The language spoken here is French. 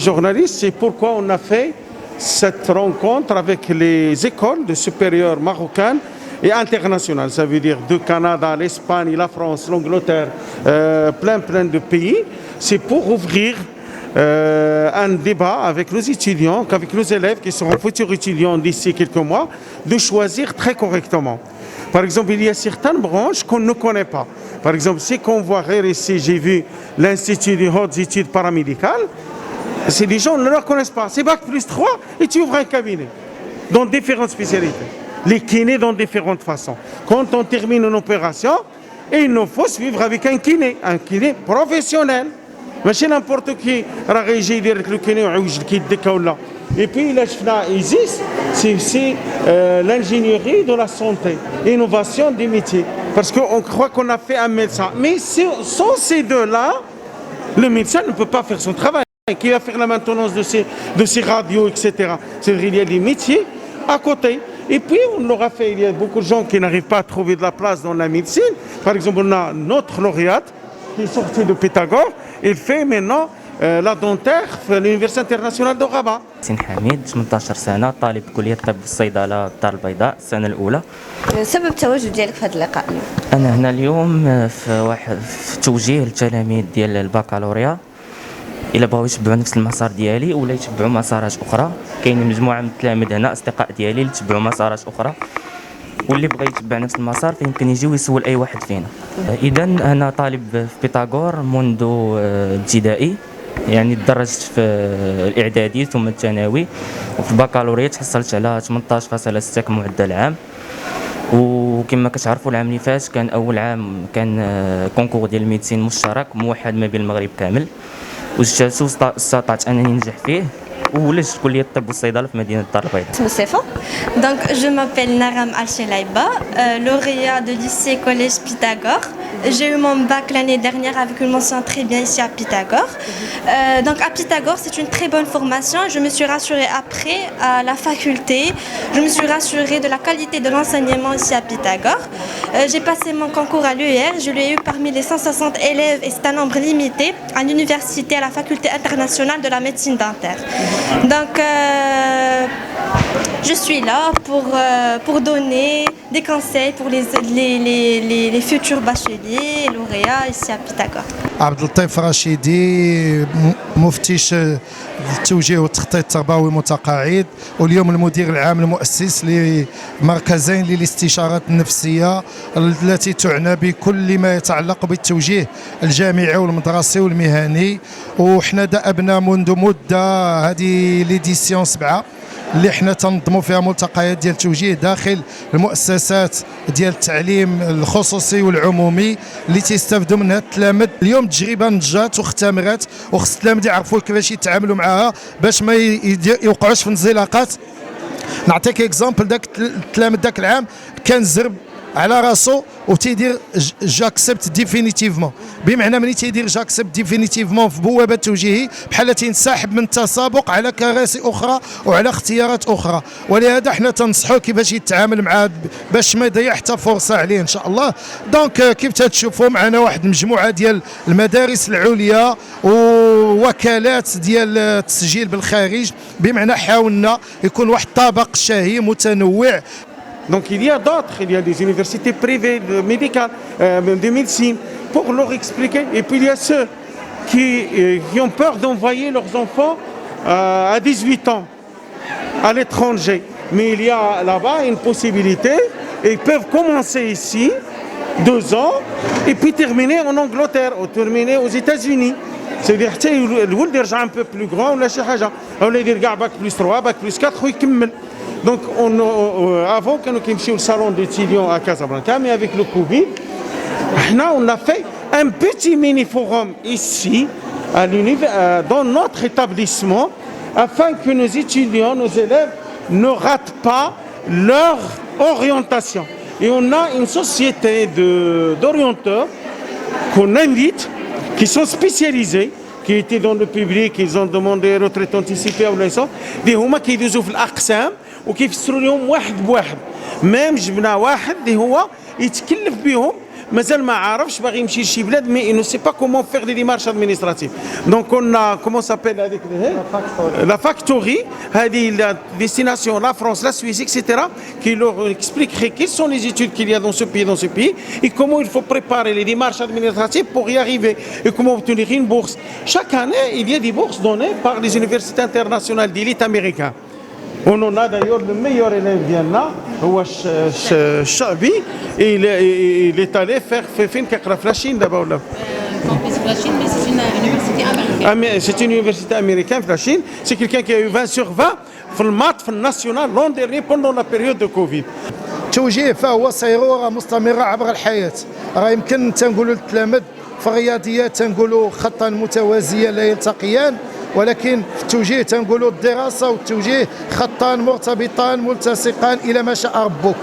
Journalistes, c'est pourquoi on a fait cette rencontre avec les écoles de supérieures marocaines et internationales. Ça veut dire du Canada, l'Espagne, la France, l'Angleterre, plein de pays. C'est pour ouvrir un débat avec nos étudiants, avec nos élèves qui seront futurs étudiants d'ici quelques mois, de choisir très correctement. Par exemple, il y a certaines branches qu'on ne connaît pas. Par exemple, si qu'on voit ici, j'ai vu l'Institut des hautes études paramédicales, c'est des gens, on ne le connaissent pas. C'est Bac plus 3 et tu ouvres un cabinet dans différentes spécialités. Les kinés dans différentes façons. Quand on termine une opération, il nous faut suivre avec un kiné professionnel. ماشي n'importe qui راه غيجي يدير لك الكيني ويعوج لك يدك ولا. Et puis là شفنا ISIS, c'est l'ingénierie de la santé, innovation des métiers. Parce qu'on croit qu'on a fait un médecin. Mais sans ces deux-là, le médecin ne peut pas faire son travail. Qui va faire la maintenance de ces radios, etc. C'est-à-dire qu'il y a des métiers à côté. Et puis on l'aura fait, il y a beaucoup de gens qui n'arrivent pas à trouver de la place dans la médecine. Par exemple, on a notre lauréate qui est sortie de Pythagore. Il fait maintenant la dentaire à l'Université internationale de Rabat. سين حميد 18 سنة طالب كلية الطب والصيدلة الدار البيضاء السنة الأولى. سبب التواجد ديالك في هذا اللقاء اليوم؟ أنا هنا اليوم في توجيه للتلاميذ ديال البكالوريا إلا بغاو يتبعوا نفس المسار ديالي ولا يتبعوا مسارات أخرى. كاين مجموعة من التلاميذ هنا أصدقاء ديالي اللي تبعوا مسارات أخرى واللي بغى يتبع نفس المسار فيمكن يجي ويسول أي واحد فينا. إذا أنا طالب في بيثاغور منذ ابتدائي، يعني تدرجت في الإعدادي ثم الثانوي، وفي البكالوريا تحصلت على 18.6 كمعدل عام. وكما كتعرفوا العام اللي فات كان أول عام كان كونكور ديال الميديسين مشترك موحد ما بين المغرب كامل، واستطعت أنني ننجح فيه وولجت كلية الطب والصيدلة في مدينة الدار البيضاء. Donc je m'appelle Naram Al-Shelaiba, lauréat de lycée collège Pythagore. J'ai eu mon bac l'année dernière avec une mention très bien ici à Pythagore. Donc à Pythagore, c'est une très bonne formation. Je me suis rassurée après à la faculté. Je me suis rassurée de la qualité de l'enseignement ici à Pythagore. J'ai passé mon concours à l'UR. Je l'ai eu parmi les 160 élèves et c'est un nombre limité à l'université, à la faculté internationale de la médecine dentaire. Donc je suis là pour donner des conseils pour les futurs bacheliers et lauréats ici à Pythagore. عبد اللطيف رشيدي مفتش التوجيه والتخطيط التربوي متقاعد، واليوم المدير العام المؤسس لمركزين للاستشارات النفسيه التي تعنى بكل ما يتعلق بالتوجيه الجامعي والمدرسي والمهني. وحنا دأبنا منذ مده هذه ليديسيون 7 اللي حنا تنظموا فيها ملتقيات ديال التوجيه داخل المؤسسات ديال التعليم الخصوصي والعمومي اللي تيستافدوا منها التلاميذ. اليوم التجربه نجات واختمرت، وخص التلاميذ يعرفوا كيفاش يتعاملوا معها باش ما يوقعوش في انزلاقات. نعطيك اكزامبل، داك التلاميذ داك العام كان زرب على راسو وتيدير جاكسبت ديفينيتيفمون، بمعنى ملي تيدير جاكسبت ديفينيتيفمون في بوابه توجيهي بحال تينسحب من التسابق على كراسي اخرى وعلى اختيارات اخرى. ولهذا حنا تنصحوا كيفاش يتعامل مع باش ما يضيع حتى فرصه عليه ان شاء الله. دونك كيف تشوفوا معنا واحد المجموعه ديال المدارس العليا ووكالات ديال التسجيل بالخارج، بمعنى حاولنا يكون واحد الطبق شهي متنوع. Donc il y a d'autres, il y a des universités privées de médicales, de médecine, pour leur expliquer. Et puis il y a ceux qui ont peur d'envoyer leurs enfants à 18 ans à l'étranger. Mais il y a là-bas une possibilité, et ils peuvent commencer ici, 2 ans, et puis terminer en Angleterre, ou terminer aux États-Unis. C'est-à-dire حتى الولد يرجع un peu plus grand ولا شي حاجة، ولا يدير كاع باك بلس 3 باك بلس 4 ويكمل. Donc, avant que nous quittions le salon d'étudiants à Casablanca, mais avec le Covid, on a fait un petit mini-forum ici, dans notre établissement, afin que nos étudiants, nos élèves, ne ratent pas leur orientation. Et on a une société d'orienteurs qu'on invite, qui sont spécialisés, qui étaient dans le public, ils ont demandé retraite anticipée ou les autres, des هما كيدوزوا في الأقسام وكيفسروا لهم واحد بواحد. ميم جبنا واحد اللي هو يتكلف بهم مازال ما عارفش باغي يمشي لشي بلاد مي انو سي با كومون فيغ لي ديمارش ادمينستراتيف دونك اون كومون سابيل هذيك لا فاكتوري هذه لا ديستيناسيون لا فرانس لا سويس اكسيتيرا qui leur expliquerait quelles sont les études qu'il y a dans ce pays et comment il faut préparer les démarches administratives pour y arriver et comment obtenir une bourse. Chaque année, il y a des bourses données par les universités internationales d'élite américaine. On en a d'ailleurs le meilleur élève Vienna, Chabi, et il est allé faire la Chine d'abord. campus de la Chine, mais c'est une université américaine. C'est une université américaine de la Chine. C'est quelqu'un qui a eu 20 sur 20 في المات national l'an dernier pendant la période de Covid. التوجيه فهو صيغه مستمره عبر الحياه. راه يمكن تنقولوا للتلاميذ في الرياضيات تنقولوا خطا متوازيا لا يلتقيان، ولكن في التوجيه تنقولوا الدراسه والتوجيه خطان مرتبطان ملتصقان الى ما شاء ربك.